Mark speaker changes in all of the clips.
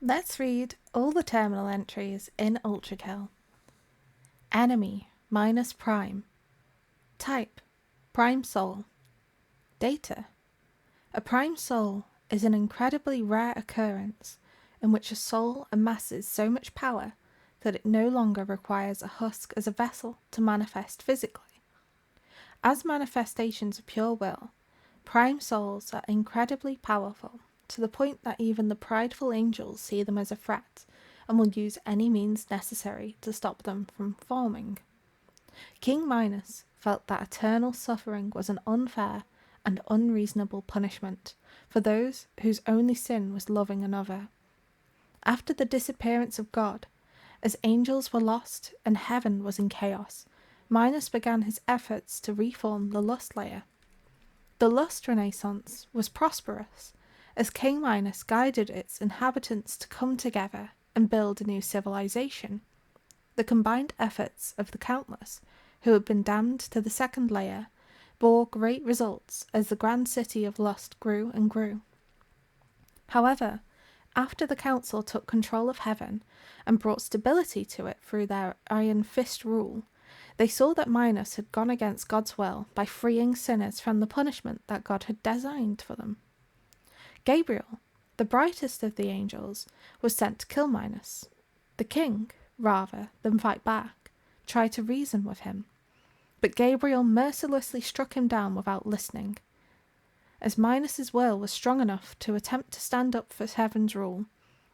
Speaker 1: Let's read all the terminal entries in Ultrakill. Enemy, Minos Prime. Type, Prime Soul. Data. A Prime Soul is an incredibly rare occurrence in which a soul amasses so much power that it no longer requires a husk as a vessel to manifest physically. As manifestations of pure will, Prime Souls are incredibly powerful, to the point that even the prideful angels see them as a threat and will use any means necessary to stop them from forming. King Minos felt that eternal suffering was an unfair and unreasonable punishment for those whose only sin was loving another. After the disappearance of God, as angels were lost and heaven was in chaos, Minos began his efforts to reform the lust layer. The lust renaissance was prosperous, as King Minos guided its inhabitants to come together and build a new civilization. The combined efforts of the countless who had been damned to the second layer bore great results as the grand city of lust grew and grew. However, after the council took control of heaven and brought stability to it through their iron fist rule, they saw that Minos had gone against God's will by freeing sinners from the punishment that God had designed for them. Gabriel, the brightest of the angels, was sent to kill Minos. The king, rather than fight back, tried to reason with him, but Gabriel mercilessly struck him down without listening. As Minos's will was strong enough to attempt to stand up for heaven's rule,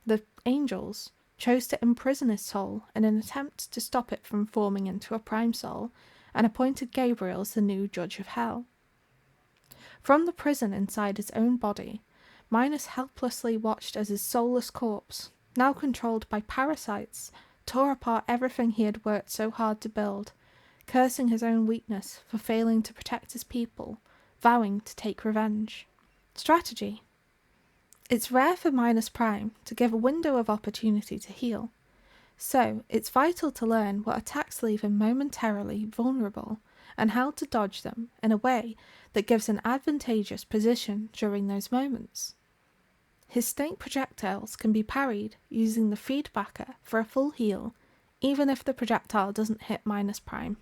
Speaker 1: the angels chose to imprison his soul in an attempt to stop it from forming into a prime soul, and appointed Gabriel as the new judge of hell. From the prison inside his own body, Minos helplessly watched as his soulless corpse, now controlled by parasites, tore apart everything he had worked so hard to build, cursing his own weakness for failing to protect his people, vowing to take revenge. Strategy. It's rare for Minos Prime to give a window of opportunity to heal, so it's vital to learn what attacks leave him momentarily vulnerable and how to dodge them in a way that gives an advantageous position during those moments. His snake projectiles can be parried using the feedbacker for a full heal, even if the projectile doesn't hit Minos Prime.